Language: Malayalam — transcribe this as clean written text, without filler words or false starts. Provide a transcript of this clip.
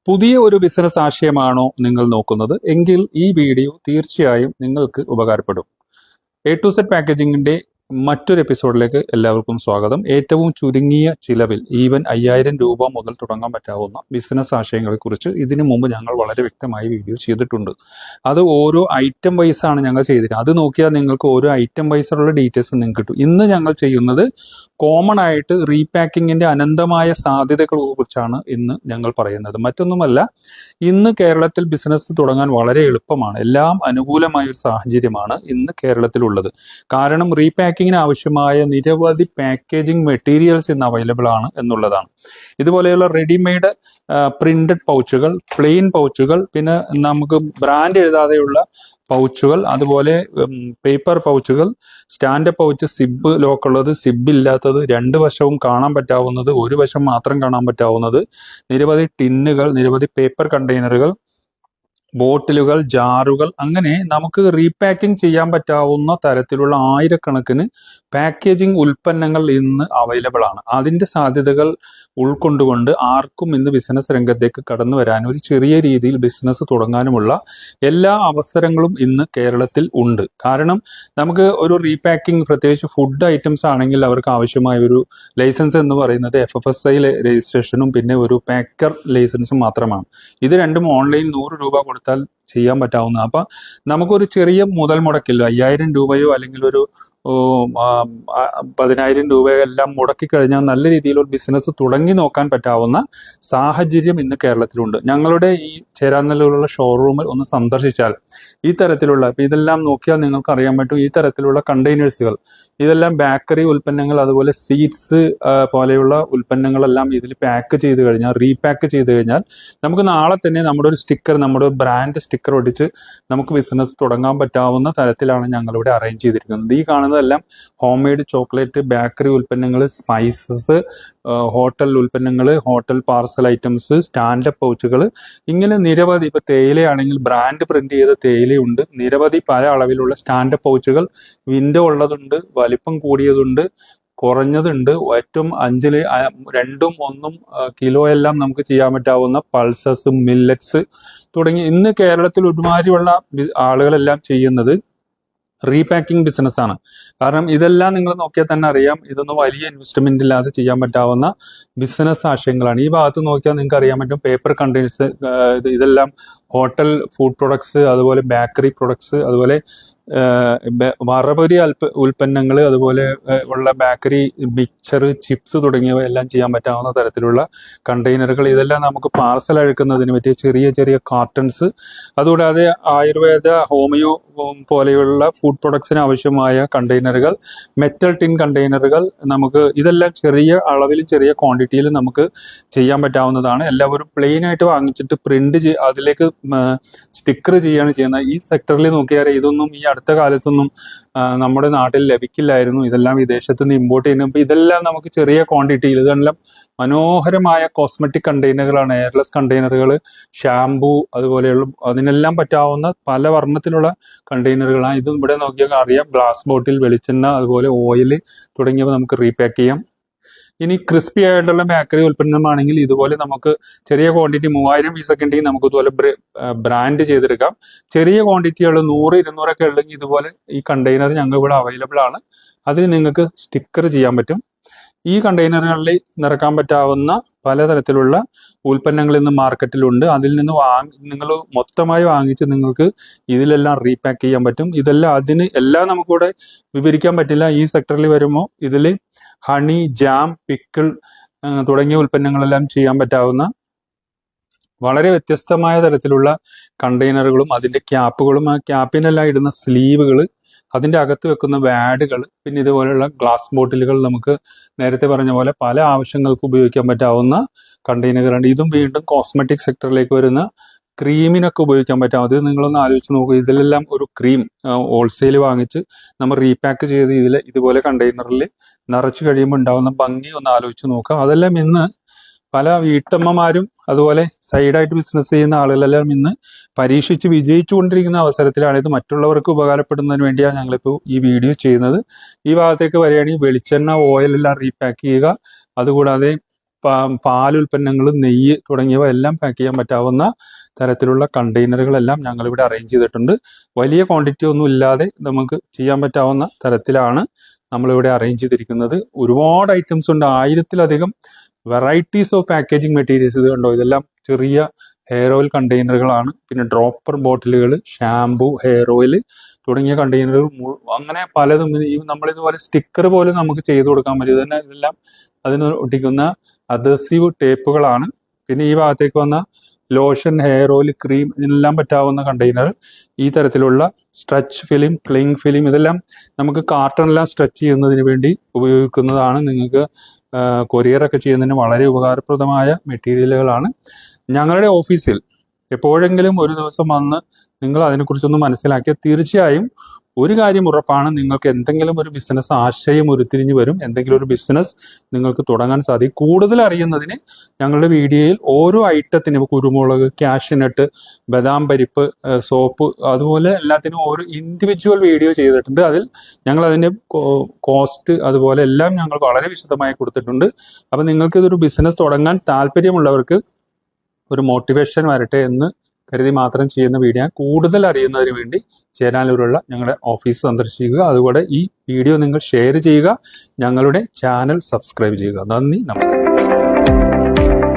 പുതിയ ഒരു ബിസിനസ് ആശയമാണോ നിങ്ങൾ നോക്കുന്നത് എങ്കിൽ ഈ വീഡിയോ തീർച്ചയായും നിങ്ങൾക്ക് ഉപകാരപ്പെടും. എ ടു സെഡ് പാക്കേജിങ്ങിന്റെ മറ്റൊരു എപ്പിസോഡിലേക്ക് എല്ലാവർക്കും സ്വാഗതം. ഏറ്റവും ചുരുങ്ങിയ ചിലവിൽ ഈവൻ 5000 രൂപ മുതൽ തുടങ്ങാൻ പറ്റാവുന്ന ബിസിനസ് ആശയങ്ങളെ കുറിച്ച് ഇതിനു മുമ്പ് ഞങ്ങൾ വളരെ വ്യക്തമായി വീഡിയോ ചെയ്തിട്ടുണ്ട്. അത് ഓരോ ഐറ്റം വൈസ് ആണ് ഞങ്ങൾ ചെയ്തിരിക്കുന്നത്. അത് നോക്കിയാൽ നിങ്ങൾക്ക് ഓരോ ഐറ്റം വൈസുള്ള ഡീറ്റെയിൽസ് നിങ്ങൾക്ക് കിട്ടും. ഇന്ന് ഞങ്ങൾ ചെയ്യുന്നത് കോമൺ ആയിട്ട് റീപാക്കിങ്ങിന്റെ അനന്തമായ സാധ്യതകളെ കുറിച്ചാണ് ഇന്ന് ഞങ്ങൾ പറയുന്നത്. മറ്റൊന്നുമല്ല, ഇന്ന് കേരളത്തിൽ ബിസിനസ് തുടങ്ങാൻ വളരെ എളുപ്പമാണ്. എല്ലാം അനുകൂലമായ ഒരു സാഹചര്യമാണ് ഇന്ന് കേരളത്തിലുള്ളത്. കാരണം റീപാക്കിങ്ങിന് ആവശ്യമായ നിരവധി പാക്കേജിംഗ് മെറ്റീരിയൽസ് ഇന്ന് അവൈലബിൾ ആണ് എന്നുള്ളതാണ്. ഇതുപോലെയുള്ള റെഡിമെയ്ഡ് പ്രിന്റഡ് പൗച്ചുകൾ, പ്ലെയിൻ പൗച്ചുകൾ, പിന്നെ നമുക്ക് ബ്രാൻഡ് എഴുതാതെയുള്ള പൗച്ചുകൾ, അതുപോലെ പേപ്പർ പൗച്ചുകൾ, സ്റ്റാൻഡപ്പ് പൗച്ച്, സിബ് ലോക്കുള്ളത്, സിബ് ഇല്ലാത്തത്, രണ്ട് വശവും കാണാൻ പറ്റാവുന്നത്, ഒരു വശം മാത്രം കാണാൻ പറ്റാവുന്നത്, നിരവധി ടിന്നുകൾ, നിരവധി പേപ്പർ കണ്ടെയ്നറുകൾ, ബോട്ടിലുകൾ, ജാറുകൾ, അങ്ങനെ നമുക്ക് റീപാക്കിംഗ് ചെയ്യാൻ പറ്റാവുന്ന തരത്തിലുള്ള ആയിരക്കണക്കിന് പാക്കേജിംഗ് ഉൽപ്പന്നങ്ങൾ ഇന്ന് അവൈലബിൾ ആണ്. അതിന്റെ സാധ്യതകൾ ഉൾക്കൊണ്ടുകൊണ്ട് ആർക്കും ഇന്ന് ബിസിനസ് രംഗത്തേക്ക് കടന്നു വരാനും ഒരു ചെറിയ രീതിയിൽ ബിസിനസ് തുടങ്ങാനുമുള്ള എല്ലാ അവസരങ്ങളും ഇന്ന് കേരളത്തിൽ ഉണ്ട്. കാരണം നമുക്ക് ഒരു റീപാക്കിംഗ്, പ്രത്യേകിച്ച് ഫുഡ് ഐറ്റംസ് ആണെങ്കിൽ അവർക്ക് ആവശ്യമായ ഒരു ലൈസൻസ് എന്ന് പറയുന്നത് FFSI രജിസ്ട്രേഷനും പിന്നെ ഒരു പാക്കർ ലൈസൻസും മാത്രമാണ്. ഇത് രണ്ടും ഓൺലൈൻ 100 രൂപ കൊടുത്താൽ ചെയ്യാൻ പറ്റാവുന്ന. അപ്പൊ നമുക്കൊരു ചെറിയ മുതൽ മുടക്കില്ല. 5000 രൂപയോ അല്ലെങ്കിൽ ഒരു 10,000 രൂപയോ എല്ലാം മുടക്കി കഴിഞ്ഞാൽ നല്ല രീതിയിൽ ഒരു ബിസിനസ് തുടങ്ങി നോക്കാൻ പറ്റാവുന്ന സാഹചര്യം ഇന്ന് കേരളത്തിലുണ്ട്. ഞങ്ങളുടെ ഈ ചേരാനല്ലൂരുള്ള ഷോറൂമിൽ ഒന്ന് സന്ദർശിച്ചാൽ ഈ തരത്തിലുള്ള, ഇപ്പൊ ഇതെല്ലാം നോക്കിയാൽ നിങ്ങൾക്ക് അറിയാൻ പറ്റും, ഈ തരത്തിലുള്ള കണ്ടെയ്നേഴ്സുകൾ, ഇതെല്ലാം ബേക്കറി ഉൽപ്പന്നങ്ങൾ, അതുപോലെ സ്വീറ്റ്സ് പോലെയുള്ള ഉൽപ്പന്നങ്ങളെല്ലാം ഇതിൽ പാക്ക് ചെയ്ത് കഴിഞ്ഞാൽ, റീപാക്ക് ചെയ്ത് കഴിഞ്ഞാൽ നമുക്ക് നാളെ തന്നെ നമ്മുടെ ഒരു സ്റ്റിക്കർ, നമ്മുടെ ബ്രാൻഡ് സ്റ്റിക്കർ ഒട്ടിച്ച് നമുക്ക് ബിസിനസ് തുടങ്ങാൻ പറ്റാവുന്ന തരത്തിലാണ് ഞങ്ങളിവിടെ അറേഞ്ച് ചെയ്തിരിക്കുന്നത്. ഈ കാണുന്നതെല്ലാം ഹോം മെയ്ഡ് ചോക്ലേറ്റ്, ബേക്കറി ഉൽപ്പന്നങ്ങൾ, സ്പൈസസ്, ഹോട്ടൽ ഉൽപ്പന്നങ്ങൾ, ഹോട്ടൽ പാർസൽ ഐറ്റംസ്, സ്റ്റാൻഡപ്പ് പൗച്ചുകൾ, ഇങ്ങനെ നിരവധി. ഇപ്പൊ തേയിലയാണെങ്കിൽ ബ്രാൻഡ് പ്രിന്റ് ചെയ്ത തേയിലയുണ്ട്, നിരവധി പല അളവിലുള്ള സ്റ്റാൻഡപ്പ് പൗച്ചുകൾ, വിൻഡോ ഉള്ളതുണ്ട്, വലിപ്പം കൂടിയതുണ്ട്, കുറഞ്ഞതുണ്ട്, ഏറ്റവും 5, 2, 1 കിലോ എല്ലാം നമുക്ക് ചെയ്യാൻ പറ്റാവുന്ന പൾസസ്, മില്ലറ്റ്സ് തുടങ്ങി ഇന്ന് കേരളത്തിൽ ഒരുമാതിരിയുള്ള ആളുകളെല്ലാം ചെയ്യുന്നത് റീപാക്കിംഗ് ബിസിനസ് ആണ്. കാരണം ഇതെല്ലാം നിങ്ങൾ നോക്കിയാൽ തന്നെ അറിയാം, ഇതൊന്നും വലിയ ഇൻവെസ്റ്റ്മെന്റ് ഇല്ലാതെ ചെയ്യാൻ പറ്റാവുന്ന ബിസിനസ് ആശയങ്ങളാണ്. ഈ ഭാഗത്ത് നോക്കിയാൽ നിങ്ങൾക്ക് അറിയാൻ പറ്റും, പേപ്പർ കണ്ടെയ്നേഴ്സ്, ഇതെല്ലാം ഹോട്ടൽ ഫുഡ് പ്രൊഡക്ട്സ്, അതുപോലെ ബേക്കറി പ്രൊഡക്ട്സ്, അതുപോലെ വറപൊരി ഉൽപ്പന്നങ്ങൾ, അതുപോലെ ഉള്ള ബേക്കറി മിക്സർ, ചിപ്സ് തുടങ്ങിയവ എല്ലാം ചെയ്യാൻ പറ്റാവുന്ന തരത്തിലുള്ള കണ്ടെയ്നറുകൾ, ഇതെല്ലാം നമുക്ക് പാർസൽ അയക്കുന്നതിന് പറ്റിയ ചെറിയ ചെറിയ കാർട്ടൺസ്, അതുകൂടാതെ ആയുർവേദ, ഹോമിയോ പോലെയുള്ള ഫുഡ് പ്രൊഡക്ട്സിന് ആവശ്യമായ കണ്ടെയ്നറുകൾ, മെറ്റൽ ടിൻ കണ്ടെയ്നറുകൾ, നമുക്ക് ഇതെല്ലാം ചെറിയ അളവിലും ചെറിയ ക്വാണ്ടിറ്റിയിലും നമുക്ക് ചെയ്യാൻ പറ്റാവുന്നതാണ്. എല്ലാവരും പ്ലെയിൻ ആയിട്ട് വാങ്ങിച്ചിട്ട് പ്രിന്റ് അതിലേക്ക് സ്റ്റിക്കർ ചെയ്യാണ് ചെയ്യുന്നത്. ഈ സെക്ടറിൽ നോക്കിയാൽ ഇതൊന്നും ഈ അടുത്ത കാലത്തൊന്നും നമ്മുടെ നാട്ടിൽ ലഭിക്കില്ലായിരുന്നു. ഇതെല്ലാം വിദേശത്ത് നിന്ന് ഇമ്പോർട്ട് ചെയ്യുന്നത്. ഇതെല്ലാം നമുക്ക് ചെറിയ ക്വാണ്ടിറ്റിയിൽ, ഇതെല്ലാം മനോഹരമായ കോസ്മെറ്റിക് കണ്ടെയ്നറുകളാണ്, എയർലെസ് കണ്ടെയ്നറുകൾ, ഷാംപൂ, അതുപോലെയുള്ള അതിനെല്ലാം പറ്റാവുന്ന പല വർണ്ണത്തിലുള്ള കണ്ടെയ്നറുകളാണ്. ഇത് ഇവിടെ നോക്കിയാൽ അറിയാം, ഗ്ലാസ് ബോട്ടിൽ, വെളിച്ചെണ്ണ, അതുപോലെ ഓയിൽ തുടങ്ങിയവ നമുക്ക് റീപാക്ക് ചെയ്യാം. ഇനി ക്രിസ്പി ആയിട്ടുള്ള ബേക്കറി ഉൽപ്പന്നമാണെങ്കിൽ ഇതുപോലെ നമുക്ക് ചെറിയ ക്വാണ്ടിറ്റി 3000 പീസൊക്കെ ഉണ്ടെങ്കിൽ നമുക്ക് ഇതുപോലെ ബ്രാൻഡ് ചെയ്തെടുക്കാം. ചെറിയ ക്വാണ്ടിറ്റികൾ 100, 200 ഒക്കെ ഉണ്ടെങ്കിൽ ഇതുപോലെ ഈ കണ്ടെയ്നർ ഞങ്ങൾ ഇവിടെ അവൈലബിൾ ആണ്. അതിന് നിങ്ങൾക്ക് സ്റ്റിക്കർ ചെയ്യാൻ പറ്റും. ഈ കണ്ടെയ്നറുകളിൽ നിറക്കാൻ പറ്റാവുന്ന പലതരത്തിലുള്ള ഉൽപ്പന്നങ്ങൾ ഇന്ന് മാർക്കറ്റിലുണ്ട്. അതിൽ നിന്ന് നിങ്ങൾ മൊത്തമായി വാങ്ങിച്ച് നിങ്ങൾക്ക് ഇതിലെല്ലാം റീപാക്ക് ചെയ്യാൻ പറ്റും. ഇതെല്ലാം എല്ലാം നമുക്കിവിടെ വിവരിക്കാൻ പറ്റില്ല. ഈ സെക്ടറിൽ വരുമ്പോൾ ഇതിൽ ഹണി, ജാം, പിക്കിൾ തുടങ്ങിയ ഉൽപ്പന്നങ്ങളെല്ലാം ചെയ്യാൻ പറ്റാവുന്ന വളരെ വ്യത്യസ്തമായ തരത്തിലുള്ള കണ്ടെയ്നറുകളും അതിന്റെ ക്യാപ്പുകളും, ആ ക്യാപ്പിനെല്ലാം ഇടുന്ന സ്ലീവുകൾ, അതിന്റെ അകത്ത് വെക്കുന്ന വാഡുകൾ, പിന്നെ ഇതുപോലെയുള്ള ഗ്ലാസ് ബോട്ടിലുകൾ, നമുക്ക് നേരത്തെ പറഞ്ഞ പോലെ പല ആവശ്യങ്ങൾക്ക് ഉപയോഗിക്കാൻ പറ്റാവുന്ന കണ്ടെയ്നറുകളുണ്ട്. ഇതും വീണ്ടും കോസ്മെറ്റിക് സെക്ടറിലേക്ക് വരുന്ന ക്രീമിനൊക്കെ ഉപയോഗിക്കാൻ പറ്റാം. അത് നിങ്ങളൊന്ന് ആലോചിച്ച് നോക്കുക. ഇതിലെല്ലാം ഒരു ക്രീം ഹോൾസെയിൽ വാങ്ങിച്ച് നമ്മൾ റീപാക്ക് ചെയ്ത് ഇതുപോലെ കണ്ടെയ്നറിൽ നിറച്ചു കഴിയുമ്പോൾ ഉണ്ടാവുന്ന ഭംഗി ഒന്ന് ആലോചിച്ച് നോക്കുക. അതെല്ലാം ഇന്ന് പല വീട്ടമ്മമാരും അതുപോലെ സൈഡായിട്ട് ബിസിനസ് ചെയ്യുന്ന ആളുകളെല്ലാം ഇന്ന് പരീക്ഷിച്ച് വിജയിച്ചുകൊണ്ടിരിക്കുന്ന അവസരത്തിലാണ്. ഇത് മറ്റുള്ളവർക്ക് ഉപകാരപ്പെടുന്നതിന് വേണ്ടിയാണ് ഞങ്ങളിപ്പോൾ ഈ വീഡിയോ ചെയ്യുന്നത്. ഈ ഭാഗത്തേക്ക് വരികയാണെങ്കിൽ വെളിച്ചെണ്ണ, ഓയിലെല്ലാം റീപാക്ക് ചെയ്യുക, അതുകൂടാതെ പാലുൽപ്പന്നങ്ങൾ, നെയ്യ് തുടങ്ങിയവ എല്ലാം പാക്ക് ചെയ്യാൻ പറ്റാവുന്ന തരത്തിലുള്ള കണ്ടെയ്നറുകളെല്ലാം ഞങ്ങളിവിടെ അറേഞ്ച് ചെയ്തിട്ടുണ്ട്. വലിയ ക്വാണ്ടിറ്റി ഒന്നും ഇല്ലാതെ നമുക്ക് ചെയ്യാൻ പറ്റാവുന്ന തരത്തിലാണ് നമ്മളിവിടെ അറേഞ്ച് ചെയ്തിരിക്കുന്നത്. ഒരുപാട് ഐറ്റംസ് ഉണ്ട്, 1000-ലധികം വെറൈറ്റീസ് ഓഫ് പാക്കേജിങ് മെറ്റീരിയൽസ്. ഇത് കണ്ടോ, ഇതെല്ലാം ചെറിയ ഹെയർ ഓയിൽ കണ്ടെയ്നറുകളാണ്. പിന്നെ ഡ്രോപ്പർ ബോട്ടിലുകൾ, ഷാംപൂ, ഹെയർ ഓയിൽ തുടങ്ങിയ കണ്ടെയ്നറുകൾ, അങ്ങനെ പലതും. നമ്മളിതുപോലെ സ്റ്റിക്കർ പോലും നമുക്ക് ചെയ്തു കൊടുക്കാൻ പറ്റും. ഇതന്നെ ഇതെല്ലാം അതിന് ഒട്ടിക്കുന്ന അദസീവ് ടേപ്പുകളാണ്. പിന്നെ ഈ ഭാഗത്തേക്ക് വന്ന ലോഷൻ, ഹെയർ ഓയിൽ, ക്രീം, ഇതിനെല്ലാം പറ്റാവുന്ന കണ്ടെയ്നർ. ഈ തരത്തിലുള്ള സ്ട്രെച്ച് ഫിലിം, ക്ലിങ് ഫിലിം, ഇതെല്ലാം നമുക്ക് കാർട്ടണെല്ലാം സ്ട്രെച്ച് ചെയ്യുന്നതിന് വേണ്ടി ഉപയോഗിക്കുന്നതാണ്. നിങ്ങൾക്ക് കൊറിയറൊക്കെ ചെയ്യുന്നതിന് വളരെ ഉപകാരപ്രദമായ മെറ്റീരിയലുകളാണ്. ഞങ്ങളുടെ ഓഫീസിൽ എപ്പോഴെങ്കിലും ഒരു ദിവസം വന്ന് നിങ്ങൾ അതിനെക്കുറിച്ചൊന്ന് മനസ്സിലാക്കിയാൽ തീർച്ചയായും ഒരു കാര്യം ഉറപ്പാണ്, നിങ്ങൾക്ക് എന്തെങ്കിലും ഒരു ബിസിനസ് ആശയം ഉരുത്തിരിഞ്ഞു വരും. എന്തെങ്കിലും ഒരു ബിസിനസ് നിങ്ങൾക്ക് തുടങ്ങാൻ സാധിക്കും. കൂടുതൽ അറിയുന്നതിന് ഞങ്ങളുടെ വീഡിയോയിൽ ഓരോ ഐറ്റത്തിനും, കുരുമുളക്, കാഷ്യൂനട്ട്, ബദാം പരിപ്പ്, സോപ്പ്, അതുപോലെ എല്ലാത്തിനും ഓരോ ഇൻഡിവിജ്വൽ വീഡിയോ ചെയ്തിട്ടുണ്ട്. അതിൽ ഞങ്ങൾ അതിൻ്റെ കോസ്റ്റ് അതുപോലെ എല്ലാം ഞങ്ങൾ വളരെ വിശദമായി കൊടുത്തിട്ടുണ്ട്. അപ്പം നിങ്ങൾക്ക് ഇതൊരു ബിസിനസ് തുടങ്ങാൻ താല്പര്യമുള്ളവർക്ക് ഒരു മോട്ടിവേഷൻ വരട്ടെ എന്ന് കരുതി മാത്രം ചെയ്യുന്ന വീഡിയോ. കൂടുതൽ അറിയുന്നതിന് വേണ്ടി ചേരാനൂരുള്ള ഞങ്ങളുടെ ഓഫീസ് സന്ദർശിക്കുക. അതുപോലെ ഈ വീഡിയോ നിങ്ങൾ ഷെയർ ചെയ്യുക, ഞങ്ങളുടെ ചാനൽ സബ്സ്ക്രൈബ് ചെയ്യുക. നന്ദി, നമസ്കാരം.